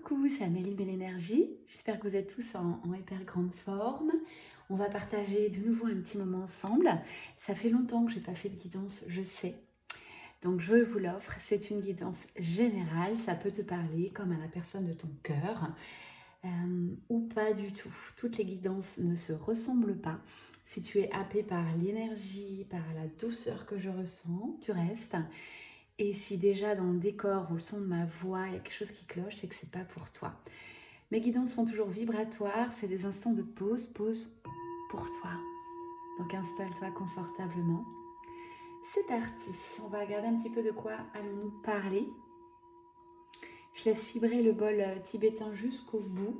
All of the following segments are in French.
Coucou, c'est Amélie Belle Énergie. J'espère que vous êtes tous en hyper grande forme. On va partager de nouveau un petit moment ensemble. Ça fait longtemps que je n'ai pas fait de guidance, je sais. Donc je vous l'offre. C'est une guidance générale. Ça peut te parler comme à la personne de ton cœur ou pas du tout. Toutes les guidances ne se ressemblent pas. Si tu es happé par l'énergie, par la douceur que je ressens, tu restes. Et si déjà dans le décor ou le son de ma voix, il y a quelque chose qui cloche, c'est que c'est pas pour toi. Mes guidances sont toujours vibratoires, c'est des instants de pause pour toi. Donc installe-toi confortablement. C'est parti, on va regarder un petit peu de quoi allons-nous parler. Je laisse vibrer le bol tibétain jusqu'au bout.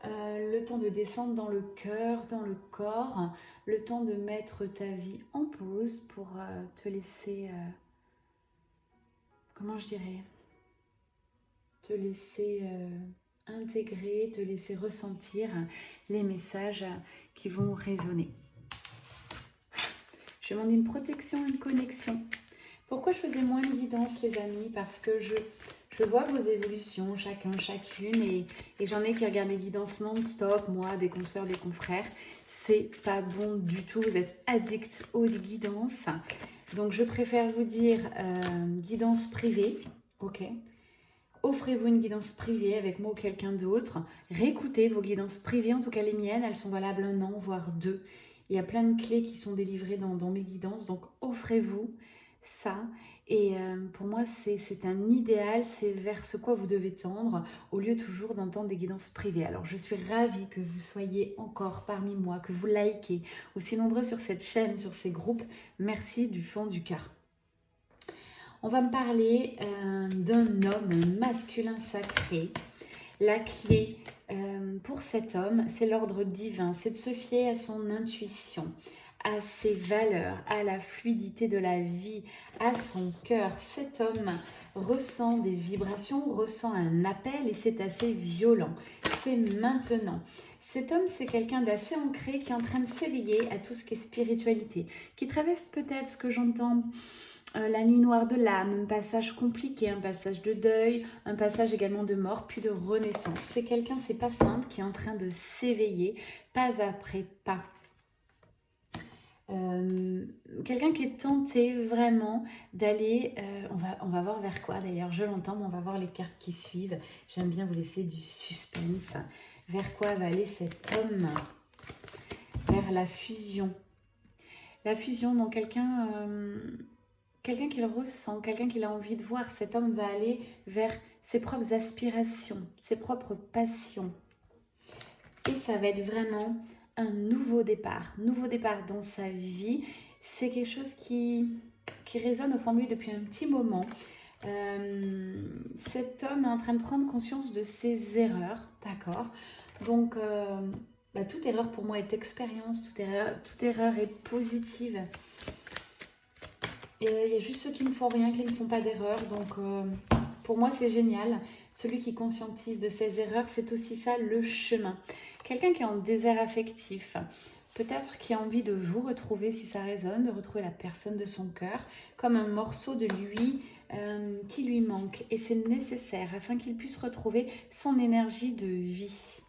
Le temps de descendre dans le cœur, dans le corps. Le temps de mettre ta vie en pause pour te laisser... comment je dirais, te laisser intégrer, te laisser ressentir les messages qui vont résonner. Je demande une protection, une connexion. Pourquoi je faisais moins de guidance, les amis? Parce que je vois vos évolutions, chacun, chacune, et j'en ai qui regardent les guidances non-stop, moi, des consoeurs, des confrères. C'est pas bon du tout, vous êtes addicts aux guidances. Donc je préfère vous dire guidance privée, ok. Offrez-vous une guidance privée avec moi ou quelqu'un d'autre. Réécoutez vos guidances privées, en tout cas les miennes, elles sont valables 1 an, voire 2. Il y a plein de clés qui sont délivrées dans mes guidances, donc offrez-vous ça. Et pour moi, c'est un idéal, c'est vers ce quoi vous devez tendre, au lieu toujours d'entendre des guidances privées. Alors je suis ravie que vous soyez encore parmi moi, que vous likez, aussi nombreux sur cette chaîne, sur ces groupes. Merci du fond du cœur. On va me parler d'un homme masculin sacré. La clé pour cet homme, c'est l'ordre divin, c'est de se fier à son intuition, à ses valeurs, à la fluidité de la vie, à son cœur. Cet homme ressent des vibrations, ressent un appel et c'est assez violent. C'est maintenant. Cet homme, c'est quelqu'un d'assez ancré qui est en train de s'éveiller à tout ce qui est spiritualité, qui traverse peut-être ce que j'entends... la nuit noire de l'âme, un passage compliqué, un passage de deuil, un passage également de mort, puis de renaissance. C'est quelqu'un, c'est pas simple, qui est en train de s'éveiller, pas après pas. Quelqu'un qui est tenté vraiment d'aller, on va voir vers quoi d'ailleurs, je l'entends, mais on va voir les cartes qui suivent. J'aime bien vous laisser du suspense. Vers quoi va aller cet homme? Vers la fusion. La fusion, donc quelqu'un qu'il ressent, quelqu'un qu'il a envie de voir. Cet homme va aller vers ses propres aspirations, ses propres passions. Et ça va être vraiment un nouveau départ dans sa vie. C'est quelque chose qui résonne au fond de lui depuis un petit moment. Cet homme est en train de prendre conscience de ses erreurs, d'accord? Donc, toute erreur pour moi est expérience, toute erreur est positive. Et il y a juste ceux qui ne font rien, qui ne font pas d'erreur. Donc, pour moi, c'est génial. Celui qui conscientise de ses erreurs, c'est aussi ça, le chemin. Quelqu'un qui est en désert affectif, peut-être qui a envie de vous retrouver, si ça résonne, de retrouver la personne de son cœur, comme un morceau de lui qui lui manque. Et c'est nécessaire afin qu'il puisse retrouver son énergie de vie.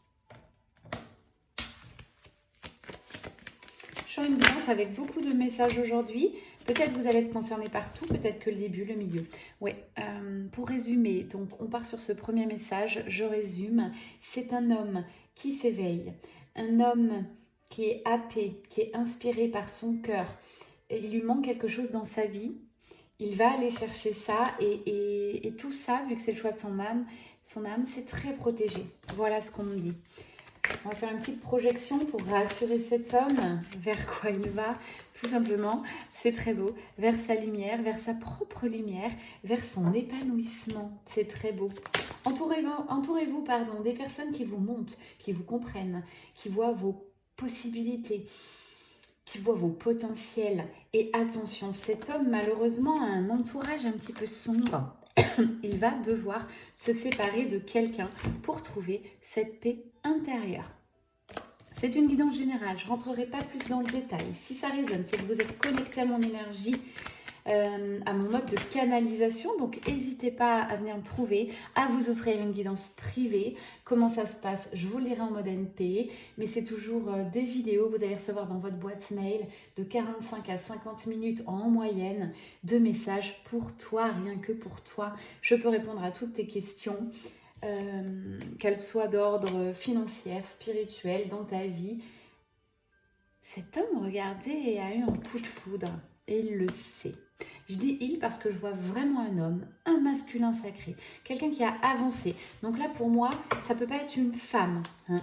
Je suis en une guidance avec beaucoup de messages aujourd'hui. Peut-être vous allez être concerné par tout, peut-être que le début, le milieu. Oui, pour résumer, donc on part sur ce premier message, je résume. C'est un homme qui s'éveille, un homme qui est happé, qui est inspiré par son cœur. Il lui manque quelque chose dans sa vie. Il va aller chercher ça et tout ça, vu que c'est le choix de son âme, c'est très protégé. Voilà ce qu'on me dit. On va faire une petite projection pour rassurer cet homme vers quoi il va, tout simplement, c'est très beau, vers sa lumière, vers sa propre lumière, vers son épanouissement, c'est très beau. Entourez-vous des personnes qui vous montent, qui vous comprennent, qui voient vos possibilités, qui voient vos potentiels. Et attention, cet homme malheureusement a un entourage un petit peu sombre. Il va devoir se séparer de quelqu'un pour trouver cette paix intérieure. C'est une guidance générale, je ne rentrerai pas plus dans le détail. Si ça résonne, c'est que vous êtes connecté à mon énergie, à mon mode de canalisation. Donc, n'hésitez pas à venir me trouver, à vous offrir une guidance privée. Comment ça se passe? Je vous le dirai en mode NP, mais c'est toujours des vidéos que vous allez recevoir dans votre boîte mail de 45 à 50 minutes en moyenne de messages pour toi, rien que pour toi. Je peux répondre à toutes tes questions, qu'elles soient d'ordre financier, spirituel, dans ta vie. Cet homme, regardez, a eu un coup de foudre et il le sait. Je dis il parce que je vois vraiment un homme, un masculin sacré, quelqu'un qui a avancé. Donc là, pour moi, ça peut pas être une femme, hein.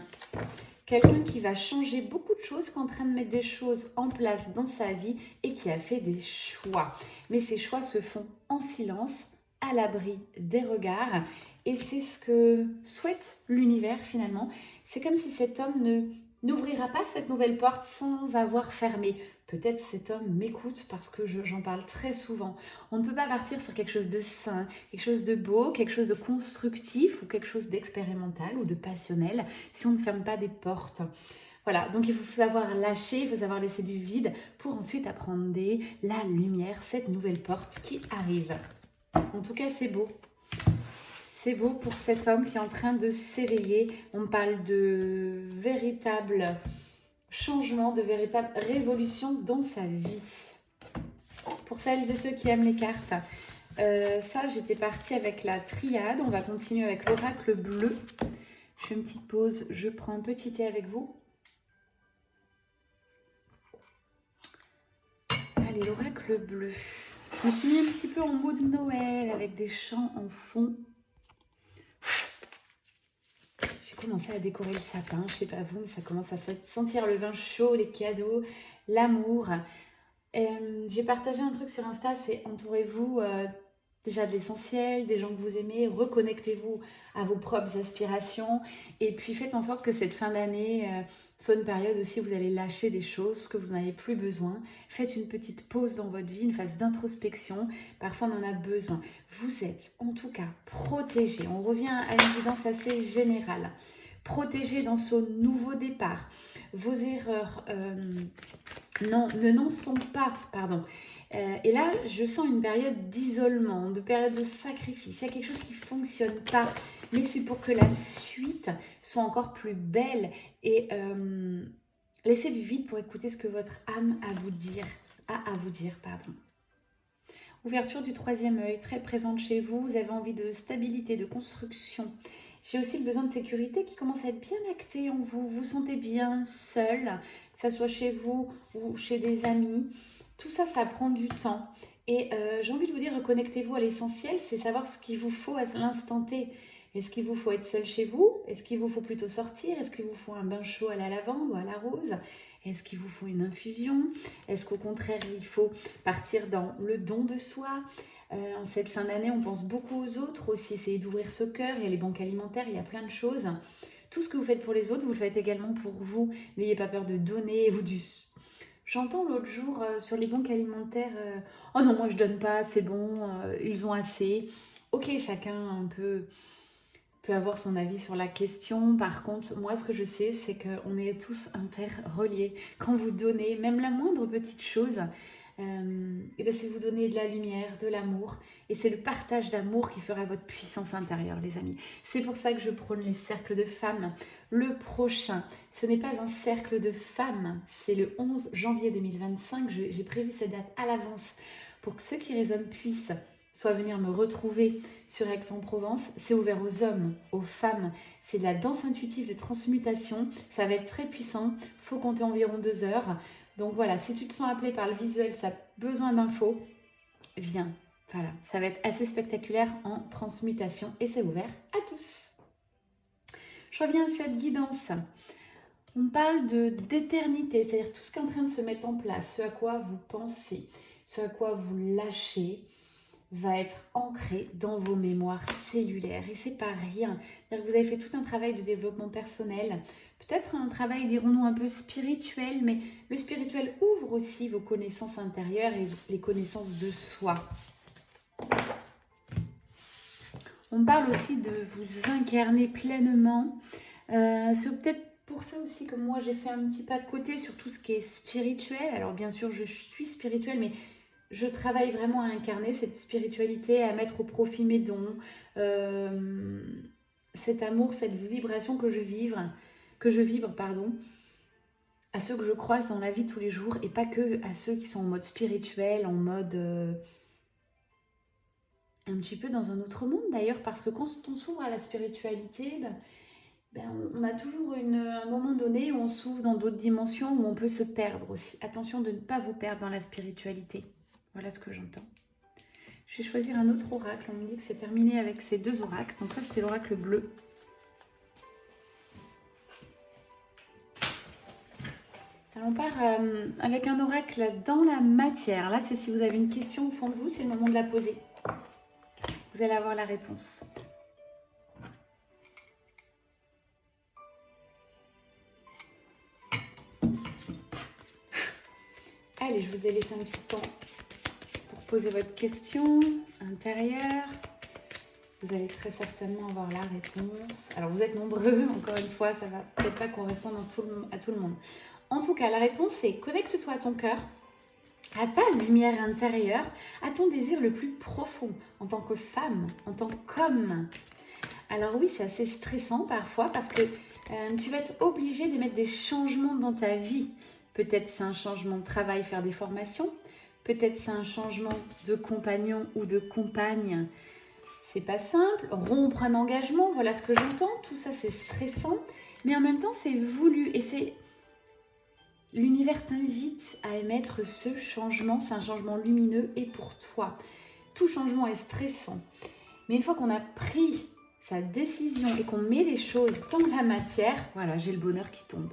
Quelqu'un qui va changer beaucoup de choses, qui est en train de mettre des choses en place dans sa vie et qui a fait des choix. Mais ces choix se font en silence, à l'abri des regards. Et c'est ce que souhaite l'univers finalement. C'est comme si cet homme n'ouvrira pas cette nouvelle porte sans avoir fermé. Peut-être cet homme m'écoute parce que j'en parle très souvent. On ne peut pas partir sur quelque chose de sain, quelque chose de beau, quelque chose de constructif ou quelque chose d'expérimental ou de passionnel si on ne ferme pas des portes. Voilà, donc il faut savoir lâcher, il faut savoir laisser du vide pour ensuite apprendre la lumière, cette nouvelle porte qui arrive. En tout cas, c'est beau. C'est beau pour cet homme qui est en train de s'éveiller. On parle de véritable changement, de véritable révolution dans sa vie. Pour celles et ceux qui aiment les cartes, ça, j'étais partie avec la triade. On va continuer avec l'oracle bleu. Je fais une petite pause, je prends un petit thé avec vous. Allez, l'oracle bleu. Je me suis mis un petit peu en mode Noël avec des chants en fond. J'ai commencé à décorer le sapin, je sais pas vous, mais ça commence à sentir le vin chaud, les cadeaux, l'amour. J'ai partagé un truc sur Insta, c'est entourez-vous déjà de l'essentiel, des gens que vous aimez, reconnectez-vous à vos propres aspirations et puis faites en sorte que cette fin d'année soit une période aussi où vous allez lâcher des choses que vous n'avez plus besoin. Faites une petite pause dans votre vie, une phase d'introspection, parfois on en a besoin. Vous êtes en tout cas protégés, on revient à une guidance assez générale, protégés dans ce nouveau départ. Vos erreurs n'en sont pas, pardon. Et là, je sens une période d'isolement, de période de sacrifice. Il y a quelque chose qui ne fonctionne pas, mais c'est pour que la suite soit encore plus belle. Et laissez du vide pour écouter ce que votre âme a à vous dire, pardon. Ouverture du troisième œil, très présente chez vous. Vous avez envie de stabilité, de construction. J'ai aussi le besoin de sécurité qui commence à être bien acté en vous. Vous vous sentez bien seul, que ce soit chez vous ou chez des amis. Tout ça, ça prend du temps. Et j'ai envie de vous dire, reconnectez-vous à l'essentiel, c'est savoir ce qu'il vous faut à l'instant T. Est-ce qu'il vous faut être seul chez vous? Est-ce qu'il vous faut plutôt sortir? Est-ce qu'il vous faut un bain chaud à la lavande ou à la rose? Est-ce qu'il vous faut une infusion? Est-ce qu'au contraire, il faut partir dans le don de soi? En cette fin d'année, on pense beaucoup aux autres aussi, essayer d'ouvrir ce cœur. Il y a les banques alimentaires, il y a plein de choses. Tout ce que vous faites pour les autres, vous le faites également pour vous. N'ayez pas peur de donner. J'entends l'autre jour sur les banques alimentaires, oh non, moi je donne pas, c'est bon, ils ont assez. Ok, chacun peut avoir son avis sur la question. Par contre, moi, ce que je sais, c'est qu'on est tous interreliés. Quand vous donnez même la moindre petite chose, et ben c'est vous donner de la lumière, de l'amour. Et c'est le partage d'amour qui fera votre puissance intérieure, les amis. C'est pour ça que je prône les cercles de femmes. Le prochain, ce n'est pas un cercle de femmes, c'est le 11 janvier 2025. J'ai prévu cette date à l'avance pour que ceux qui résonnent puissent soit venir me retrouver sur Aix-en-Provence. C'est ouvert aux hommes, aux femmes. C'est de la danse intuitive de transmutation. Ça va être très puissant. Il faut compter environ 2 heures. Donc voilà, si tu te sens appelé par le visuel, ça a besoin d'infos, viens. Voilà, ça va être assez spectaculaire en transmutation et c'est ouvert à tous. Je reviens à cette guidance. On parle d'éternité, c'est-à-dire tout ce qui est en train de se mettre en place, ce à quoi vous pensez, ce à quoi vous lâchez, va être ancré dans vos mémoires cellulaires. Et c'est pas rien. C'est-à-dire que vous avez fait tout un travail de développement personnel, peut-être un travail, dirons-nous, un peu spirituel, mais le spirituel ouvre aussi vos connaissances intérieures et les connaissances de soi. On parle aussi de vous incarner pleinement. C'est peut-être pour ça aussi que moi j'ai fait un petit pas de côté sur tout ce qui est spirituel. Alors bien sûr je suis spirituelle, mais je travaille vraiment à incarner cette spiritualité, à mettre au profit mes dons, cet amour, cette vibration que je vibre, pardon, à ceux que je croise dans la vie tous les jours et pas que à ceux qui sont en mode spirituel, en mode un petit peu dans un autre monde d'ailleurs, parce que quand on s'ouvre à la spiritualité, on a toujours un moment donné où on s'ouvre dans d'autres dimensions, où on peut se perdre aussi. Attention de ne pas vous perdre dans la spiritualité. Voilà ce que j'entends. Je vais choisir un autre oracle. On me dit que c'est terminé avec ces 2 oracles. Donc ça, c'était l'oracle bleu. Alors on part avec un oracle dans la matière. Là, c'est si vous avez une question au fond de vous, c'est le moment de la poser. Vous allez avoir la réponse. Allez, je vous ai laissé un petit temps pour poser votre question intérieure. Vous allez très certainement avoir la réponse. Alors, vous êtes nombreux, encore une fois, ça va peut-être pas correspondre à tout le monde. En tout cas, la réponse c'est connecte-toi à ton cœur, à ta lumière intérieure, à ton désir le plus profond, en tant que femme, en tant qu'homme. Alors oui, c'est assez stressant parfois parce que tu vas être obligé de mettre des changements dans ta vie. Peut-être c'est un changement de travail, faire des formations. Peut-être c'est un changement de compagnon ou de compagne. C'est pas simple. Rompre un engagement, voilà ce que j'entends. Tout ça, c'est stressant. Mais en même temps, c'est voulu. Et c'est... L'univers t'invite à émettre ce changement. C'est un changement lumineux et pour toi. Tout changement est stressant. Mais une fois qu'on a pris sa décision et qu'on met les choses dans la matière, voilà, j'ai le bonheur qui tombe.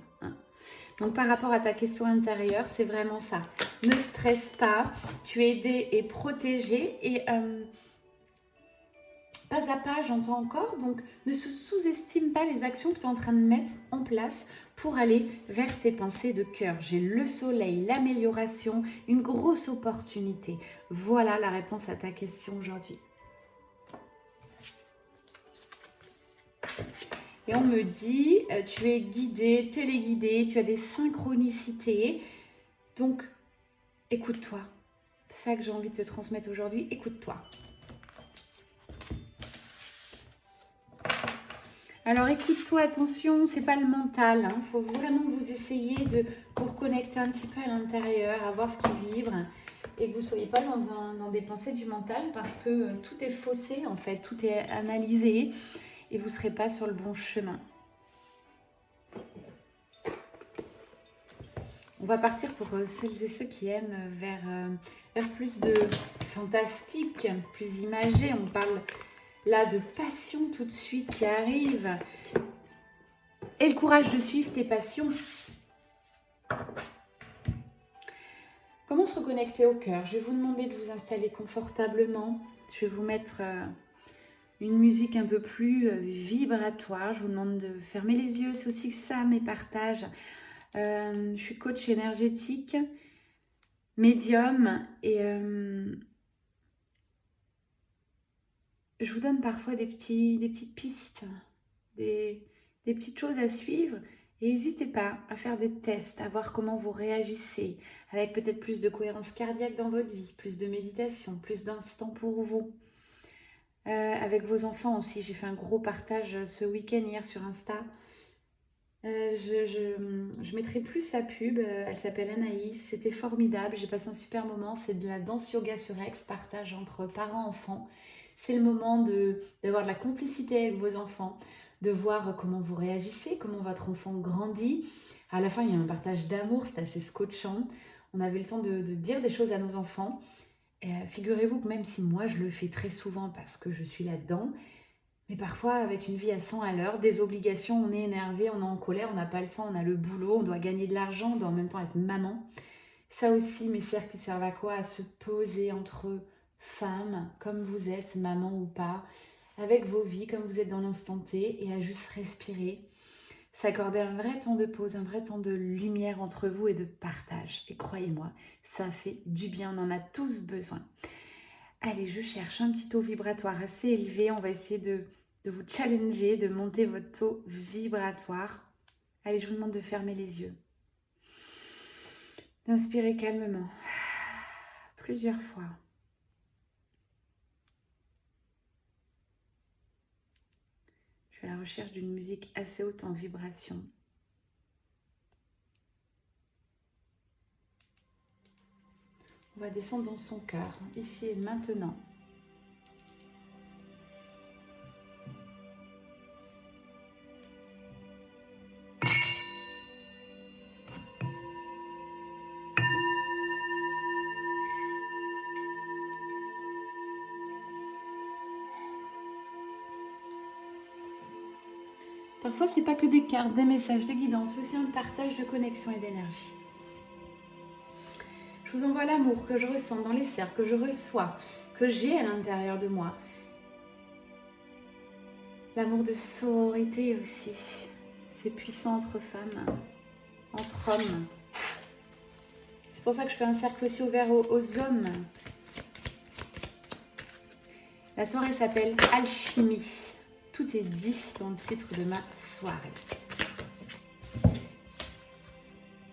Donc par rapport à ta question intérieure, c'est vraiment ça. Ne stresse pas, tu es aidé et protégé et pas à pas, j'entends encore. Donc ne sous-estime pas les actions que tu es en train de mettre en place pour aller vers tes pensées de cœur. J'ai le soleil, l'amélioration, une grosse opportunité. Voilà la réponse à ta question aujourd'hui. Et on me dit, tu es guidé, téléguidé, tu as des synchronicités. Donc, écoute-toi. C'est ça que j'ai envie de te transmettre aujourd'hui. Écoute-toi. Alors, écoute-toi, attention, c'est pas le mental. Il faut vraiment que vous essayiez de vous reconnecter un petit peu à l'intérieur, à voir ce qui vibre. Et que vous ne soyez pas dans des pensées du mental parce que tout est faussé, en fait. Tout est analysé et vous ne serez pas sur le bon chemin. On va partir pour celles et ceux qui aiment vers plus de fantastique, plus imagé. On parle là de passion tout de suite qui arrive. Et le courage de suivre tes passions. Comment se reconnecter au cœur? Je vais vous demander de vous installer confortablement. Je vais vous mettre une musique un peu plus vibratoire. Je vous demande de fermer les yeux. C'est aussi ça mes partages. Je suis coach énergétique, médium et je vous donne parfois des petites pistes, des petites choses à suivre et n'hésitez pas à faire des tests, à voir comment vous réagissez avec peut-être plus de cohérence cardiaque dans votre vie, plus de méditation, plus d'instants pour vous. Avec vos enfants aussi, j'ai fait un gros partage ce week-end hier sur Insta. Je mettrai plus sa pub, elle s'appelle Anaïs, c'était formidable, j'ai passé un super moment, c'est de la danse yoga sur Aix, partage entre parents-enfants. C'est le moment d'avoir de la complicité avec vos enfants, de voir comment vous réagissez, comment votre enfant grandit. À la fin, il y a un partage d'amour, c'est assez scotchant. On avait le temps de dire des choses à nos enfants. Figurez-vous que même si moi je le fais très souvent parce que je suis là-dedans, mais parfois, avec une vie à 100 à l'heure, des obligations, on est énervé, on est en colère, on n'a pas le temps, on a le boulot, on doit gagner de l'argent, on doit en même temps être maman. Ça aussi, mes cercles, ils servent à quoi? À se poser entre femmes, comme vous êtes, maman ou pas, avec vos vies, comme vous êtes dans l'instant T, et à juste respirer, s'accorder un vrai temps de pause, un vrai temps de lumière entre vous et de partage. Et croyez-moi, ça fait du bien, on en a tous besoin. Allez, je cherche un petit taux vibratoire assez élevé. On va essayer de vous challenger, de monter votre taux vibratoire. Allez, je vous demande de fermer les yeux. D'inspirer calmement. plusieurs fois. Je suis à la recherche d'une musique assez haute en vibration. On va descendre dans son cœur, ici et maintenant. Parfois, ce n'est pas que des cartes, des messages, des guidances, c'est aussi un partage de connexion et d'énergie. Je vous envoie l'amour que je ressens dans les cercles, que je reçois, que j'ai à l'intérieur de moi. L'amour de sororité aussi. C'est puissant entre femmes, entre hommes. C'est pour ça que je fais un cercle aussi ouvert aux hommes. La soirée s'appelle Alchimie. Tout est dit dans le titre de ma soirée.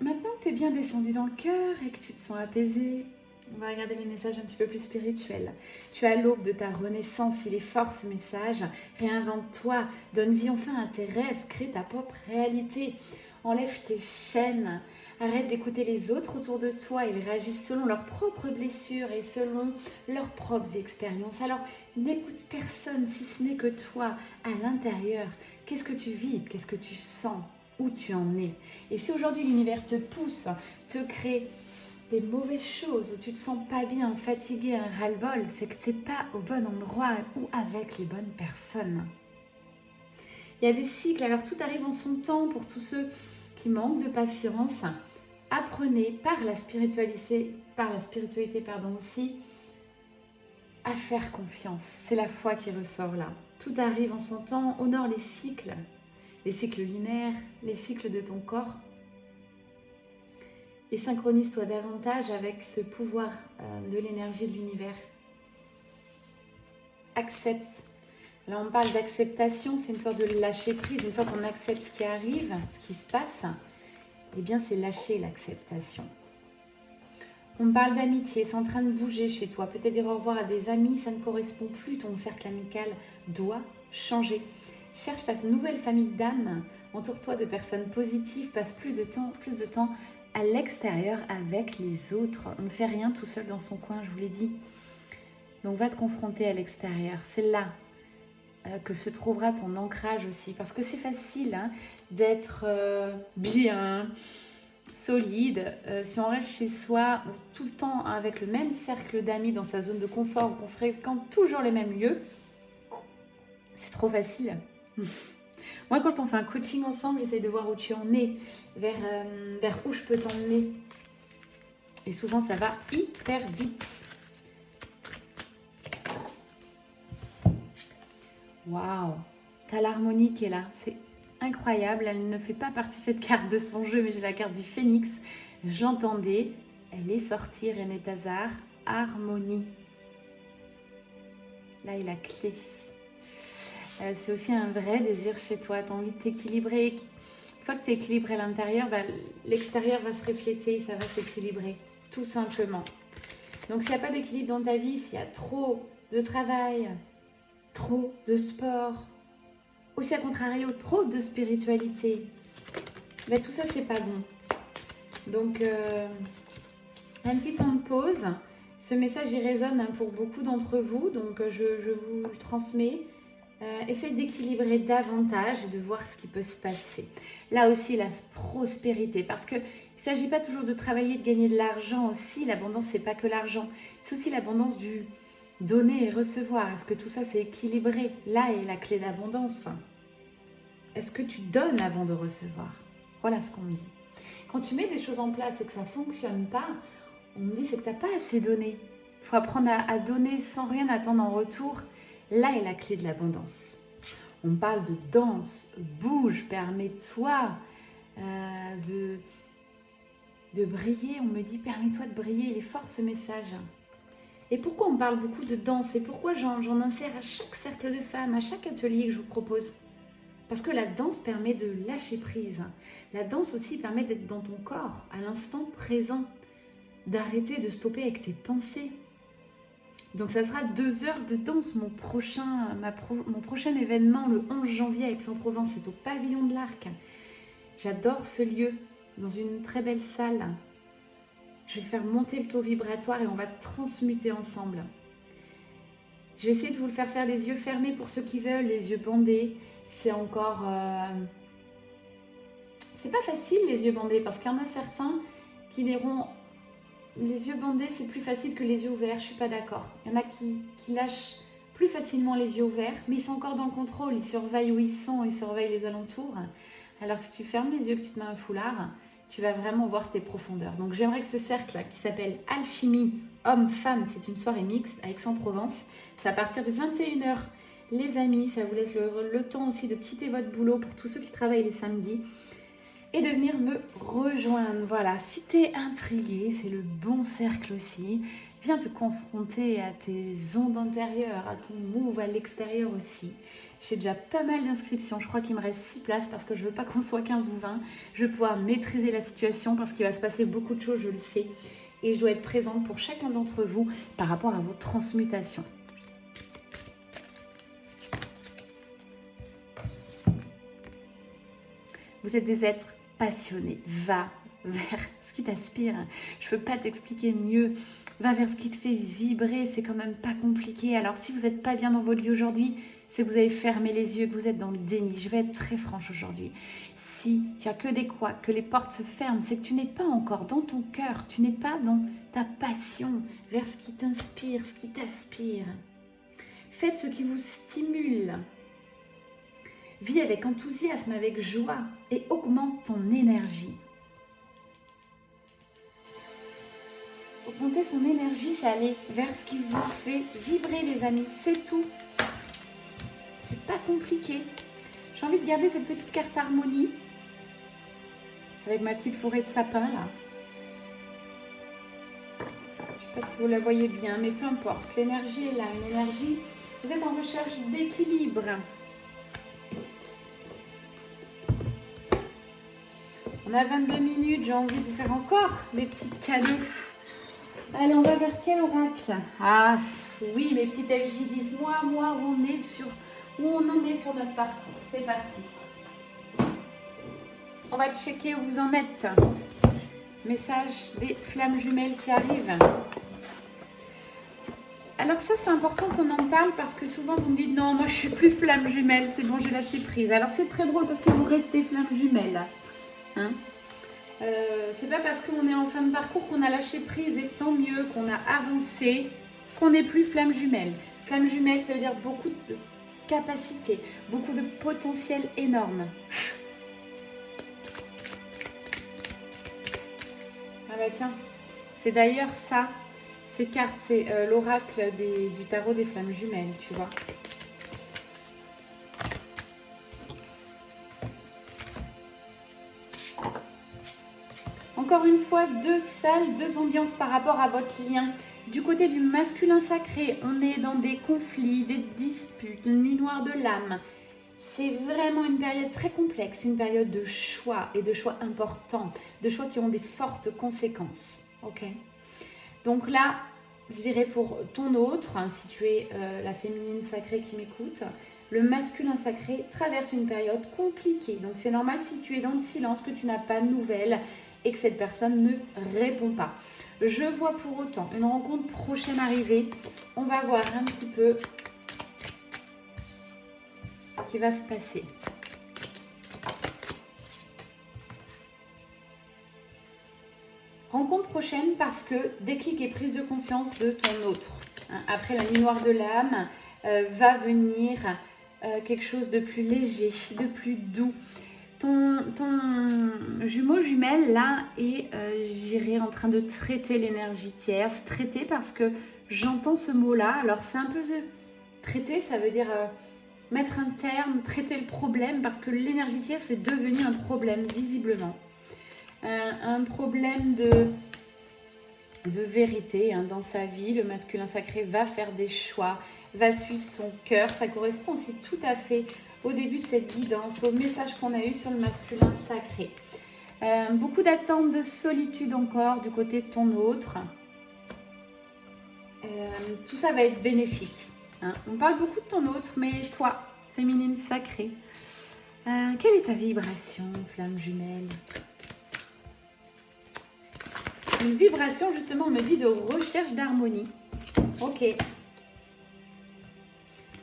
Maintenant que tu es bien descendu dans le cœur et que tu te sens apaisé, on va regarder les messages un petit peu plus spirituels. Tu es à l'aube de ta renaissance, il est fort ce message. Réinvente-toi, donne vie enfin à tes rêves, crée ta propre réalité. Enlève tes chaînes, arrête d'écouter les autres autour de toi. Ils réagissent selon leurs propres blessures et selon leurs propres expériences. Alors n'écoute personne si ce n'est que toi à l'intérieur. Qu'est-ce que tu vis? Qu'est-ce que tu sens? Où tu en es? Et si aujourd'hui l'univers te pousse, te crée des mauvaises choses, où tu te sens pas bien, fatigué, un ras-le-bol, c'est que tu n'es pas au bon endroit ou avec les bonnes personnes. Il y a des cycles, alors tout arrive en son temps pour tous ceux qui manquent de patience. Apprenez par la spiritualité aussi, à faire confiance. C'est la foi qui ressort là. Tout arrive en son temps, honore les cycles lunaires, les cycles de ton corps. Et synchronise-toi davantage avec ce pouvoir de l'énergie de l'univers. Accepte. Là, on parle d'acceptation, c'est une sorte de lâcher prise. Une fois qu'on accepte ce qui arrive, ce qui se passe, eh bien, c'est lâcher l'acceptation. On parle d'amitié, c'est en train de bouger chez toi. Peut-être dire au revoir à des amis, ça ne correspond plus. Ton cercle amical doit changer. Cherche ta nouvelle famille d'âmes. Entoure-toi de personnes positives. Passe plus de temps à l'extérieur avec les autres. On ne fait rien tout seul dans son coin, je vous l'ai dit. Donc va te confronter à l'extérieur. C'est là que se trouvera ton ancrage aussi. Parce que c'est facile d'être bien, solide. Si on reste chez soi tout le temps avec le même cercle d'amis dans sa zone de confort, où on fréquente toujours les mêmes lieux, c'est trop facile. Moi, quand on fait un coaching ensemble, j'essaie de voir où tu en es, vers où je peux t'emmener. Et souvent, ça va hyper vite. Waouh! T'as l'harmonie qui est là. C'est incroyable. Elle ne fait pas partie de cette carte de son jeu, mais j'ai la carte du phénix. Je l'entendais. Elle est sortie, René Tazar. Harmonie. Là est la clé. C'est aussi un vrai désir chez toi. Tu as envie de t'équilibrer. Une fois que tu es équilibré à l'intérieur, l'extérieur va se refléter, ça va s'équilibrer, tout simplement. Donc, s'il n'y a pas d'équilibre dans ta vie, s'il y a trop de travail, trop de sport, aussi à contrario, trop de spiritualité, tout ça, c'est pas bon. Donc, un petit temps de pause. Ce message, il résonne pour beaucoup d'entre vous, donc je vous le transmets. Essaye d'équilibrer davantage et de voir ce qui peut se passer. Là aussi, la prospérité, parce qu'il ne s'agit pas toujours de travailler, de gagner de l'argent aussi. L'abondance, ce n'est pas que l'argent. C'est aussi l'abondance du donner et recevoir. Est-ce que tout ça, c'est équilibré? Là est la clé d'abondance. Est-ce que tu donnes avant de recevoir? Voilà ce qu'on me dit. Quand tu mets des choses en place et que ça ne fonctionne pas, on me dit c'est que tu n'as pas assez donné. Il faut apprendre à donner sans rien attendre en retour. Là est la clé de l'abondance. On parle de danse, bouge, permets-toi de briller. On me dit, permets-toi de briller. Il est fort ce message. Et pourquoi on parle beaucoup de danse? Et pourquoi j'en insère à chaque cercle de femmes, à chaque atelier que je vous propose? Parce que la danse permet de lâcher prise. La danse aussi permet d'être dans ton corps, à l'instant présent. d'arrêter de stopper avec tes pensées. Donc ça sera 2 heures de danse, mon prochain événement le 11 janvier à Aix-en-Provence, c'est au Pavillon de l'Arc. J'adore ce lieu, dans une très belle salle. Je vais faire monter le taux vibratoire et on va transmuter ensemble. Je vais essayer de vous le faire les yeux fermés pour ceux qui veulent, les yeux bandés. C'est encore... C'est pas facile les yeux bandés parce qu'il y en a certains qui diront... Les yeux bandés, c'est plus facile que les yeux ouverts, je suis pas d'accord. Il y en a qui lâchent plus facilement les yeux ouverts, mais ils sont encore dans le contrôle, ils surveillent où ils sont, ils surveillent les alentours. Alors que si tu fermes les yeux, que tu te mets un foulard, tu vas vraiment voir tes profondeurs. Donc j'aimerais que ce cercle qui s'appelle Alchimie Homme-Femme, c'est une soirée mixte à Aix-en-Provence. C'est à partir de 21h, les amis, ça vous laisse le temps aussi de quitter votre boulot pour tous ceux qui travaillent les samedis. Et de venir me rejoindre. Voilà, si tu es intrigué, c'est le bon cercle aussi. Viens te confronter à tes ondes intérieures, à ton move à l'extérieur aussi. J'ai déjà pas mal d'inscriptions. Je crois qu'il me reste 6 places parce que je veux pas qu'on soit 15 ou 20. Je vais pouvoir maîtriser la situation parce qu'il va se passer beaucoup de choses, je le sais. Et je dois être présente pour chacun d'entre vous par rapport à vos transmutations. Vous êtes des êtres passionnés. Va vers ce qui t'aspire. Je ne peux pas t'expliquer mieux. Va vers ce qui te fait vibrer. C'est quand même pas compliqué. Alors, si vous n'êtes pas bien dans votre vie aujourd'hui, c'est que vous avez fermé les yeux, que vous êtes dans le déni. Je vais être très franche aujourd'hui. Si tu as que des couacs, que les portes se ferment, c'est que tu n'es pas encore dans ton cœur. Tu n'es pas dans ta passion, vers ce qui t'inspire, ce qui t'aspire. Faites ce qui vous stimule. Vis avec enthousiasme, avec joie et augmente ton énergie. Augmenter son énergie, c'est aller vers ce qui vous fait vibrer, les amis. C'est tout. C'est pas compliqué. J'ai envie de garder cette petite carte harmonie avec ma petite forêt de sapin là. Je ne sais pas si vous la voyez bien, mais peu importe. L'énergie est là, une énergie. Vous êtes en recherche d'équilibre. On a 22 minutes, j'ai envie de vous faire encore des petits cadeaux. Allez, on va vers quel oracle? Ah oui, mes petites FJ, dites-moi où on en est sur notre parcours. C'est parti. On va checker où vous en êtes. Message des flammes jumelles qui arrivent. Alors ça, c'est important qu'on en parle parce que souvent vous me dites non, moi je suis plus flamme jumelle, c'est bon, j'ai lâché prise. Alors c'est très drôle parce que vous restez flamme jumelle. Hein, c'est pas parce qu'on est en fin de parcours qu'on a lâché prise et tant mieux qu'on a avancé qu'on n'est plus flamme jumelle. Flamme jumelle, ça veut dire beaucoup de capacité, beaucoup de potentiel énorme. Ah bah tiens, c'est d'ailleurs ça, ces cartes, c'est l'oracle du tarot des flammes jumelles, tu vois. Encore une fois, 2 salles, 2 ambiances par rapport à votre lien. Du côté du masculin sacré, on est dans des conflits, des disputes, une nuit noire de l'âme. C'est vraiment une période très complexe, une période de choix et de choix importants, de choix qui ont des fortes conséquences. Ok. Donc là, je dirais pour ton autre, hein, si tu es la féminine sacrée qui m'écoute, le masculin sacré traverse une période compliquée. Donc c'est normal si tu es dans le silence, que tu n'as pas de nouvelles et que cette personne ne répond pas. Je vois pour autant une rencontre prochaine arriver. On va voir un petit peu ce qui va se passer. Rencontre prochaine parce que déclic et prise de conscience de ton autre. Après la nuit noire de l'âme, va venir quelque chose de plus léger, de plus doux. Ton jumeau jumelle là est, j'irais, en train de traiter l'énergie tierce. Traiter parce que j'entends ce mot-là. Alors c'est un peu traiter, ça veut dire mettre un terme, traiter le problème parce que l'énergie tierce est devenue un problème visiblement. Un problème de vérité hein, dans sa vie. Le masculin sacré va faire des choix, va suivre son cœur. Ça correspond aussi tout à fait au début de cette guidance, au message qu'on a eu sur le masculin sacré. Beaucoup d'attentes de solitude encore du côté de ton autre. Tout ça va être bénéfique. Hein. On parle beaucoup de ton autre, mais toi, féminine sacrée, quelle est ta vibration, flamme jumelle? Une vibration, justement, on me dit de recherche d'harmonie. Ok.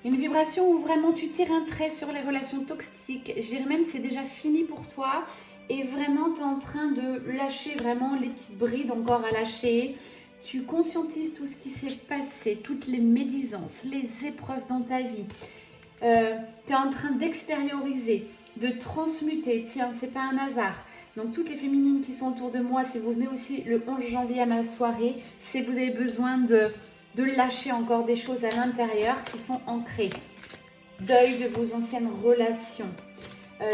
Une vibration où vraiment tu tires un trait sur les relations toxiques. Je dirais même c'est déjà fini pour toi. Et vraiment, tu es en train de lâcher vraiment les petites brides encore à lâcher. Tu conscientises tout ce qui s'est passé, toutes les médisances, les épreuves dans ta vie. Tu es en train d'extérioriser, de transmuter. Tiens, c'est pas un hasard. Donc, toutes les féminines qui sont autour de moi, si vous venez aussi le 11 janvier à ma soirée, c'est que vous avez besoin de lâcher encore des choses à l'intérieur qui sont ancrées. Deuil de vos anciennes relations.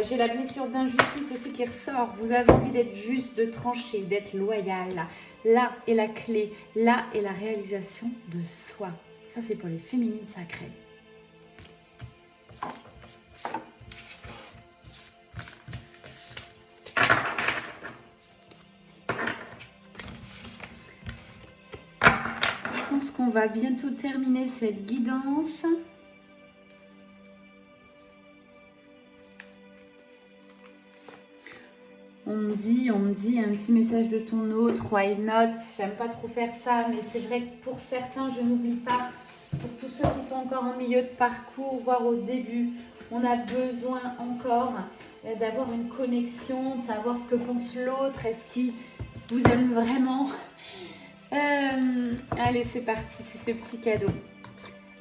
J'ai la blessure d'injustice aussi qui ressort. Vous avez envie d'être juste, de trancher, d'être loyal. Là est la clé, là est la réalisation de soi. Ça, c'est pour les féminines sacrées. Je pense qu'on va bientôt terminer cette guidance. On me dit un petit message de ton autre, why not? J'aime pas trop faire ça, mais c'est vrai que pour certains, je n'oublie pas. Pour tous ceux qui sont encore en milieu de parcours, voire au début, on a besoin encore d'avoir une connexion, de savoir ce que pense l'autre. Est-ce qu'il vous aime vraiment? Allez, c'est parti, c'est ce petit cadeau.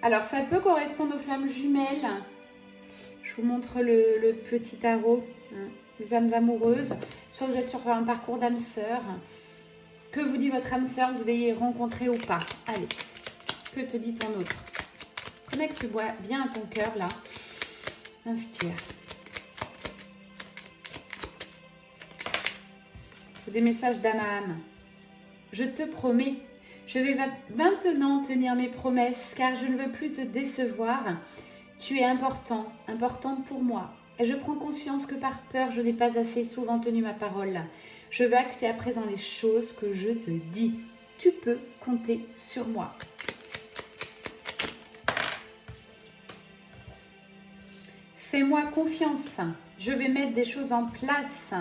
Alors, ça peut correspondre aux flammes jumelles. Je vous montre le petit tarot. Les âmes amoureuses, soit vous êtes sur un parcours d'âme sœur, que vous dit votre âme sœur, que vous ayez rencontré ou pas. Allez, que te dit ton autre? Connecte bien à ton cœur là. Inspire. C'est des messages d'âme à âme. Je te promets, je vais maintenant tenir mes promesses car je ne veux plus te décevoir. Tu es important, importante pour moi. Et je prends conscience que par peur, je n'ai pas assez souvent tenu ma parole. Je veux acter à présent les choses que je te dis. Tu peux compter sur moi. Fais-moi confiance. Je vais mettre des choses en place.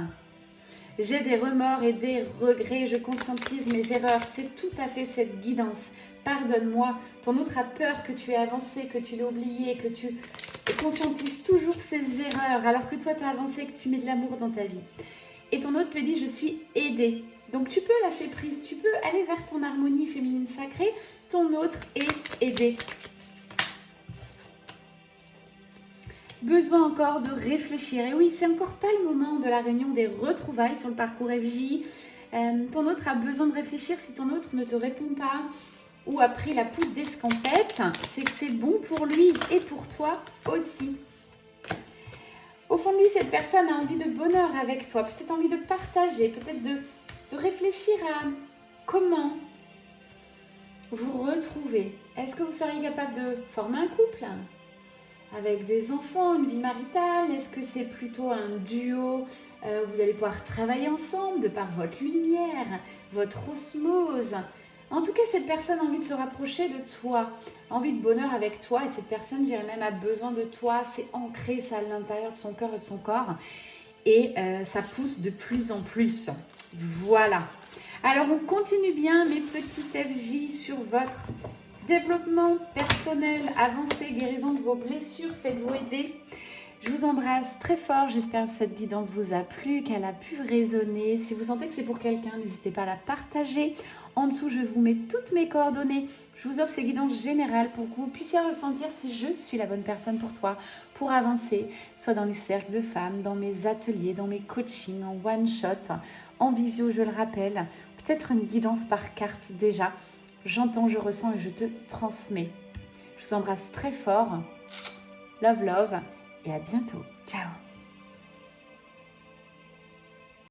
J'ai des remords et des regrets. Je conscientise mes erreurs. C'est tout à fait cette guidance. Pardonne-moi. Ton autre a peur que tu aies avancé, que tu l'aies oublié, que tu conscientises toujours ses erreurs alors que toi tu as avancé, que tu mets de l'amour dans ta vie. Et ton autre te dit je suis aidée. Donc tu peux lâcher prise, tu peux aller vers ton harmonie féminine sacrée. Ton autre est aidé. Besoin encore de réfléchir. Et oui, c'est encore pas le moment de la réunion des retrouvailles sur le parcours FJ. Ton autre a besoin de réfléchir. Si ton autre ne te répond pas ou a pris la poudre d'escampette, c'est que c'est bon pour lui et pour toi aussi. Au fond de lui, cette personne a envie de bonheur avec toi, peut-être envie de partager, peut-être de réfléchir à comment vous retrouver. Est-ce que vous seriez capable de former un couple avec des enfants, une vie maritale? Est-ce que c'est plutôt un duo? Vous allez pouvoir travailler ensemble de par votre lumière, votre osmose. En tout cas, cette personne a envie de se rapprocher de toi, envie de bonheur avec toi. Et cette personne, je dirais même, a besoin de toi. C'est ancré, ça, à l'intérieur de son cœur et de son corps. Et ça pousse de plus en plus. Voilà. Alors, on continue bien, mes petites FJ, sur votre développement personnel avancé, guérison de vos blessures. Faites-vous aider. Je vous embrasse très fort. J'espère que cette guidance vous a plu, qu'elle a pu résonner. Si vous sentez que c'est pour quelqu'un, n'hésitez pas à la partager. En dessous, je vous mets toutes mes coordonnées. Je vous offre ces guidances générales pour que vous puissiez ressentir si je suis la bonne personne pour toi, pour avancer, soit dans les cercles de femmes, dans mes ateliers, dans mes coachings, en one-shot, en visio, je le rappelle. Peut-être une guidance par carte déjà. J'entends, je ressens et je te transmets. Je vous embrasse très fort. Love, love et à bientôt. Ciao.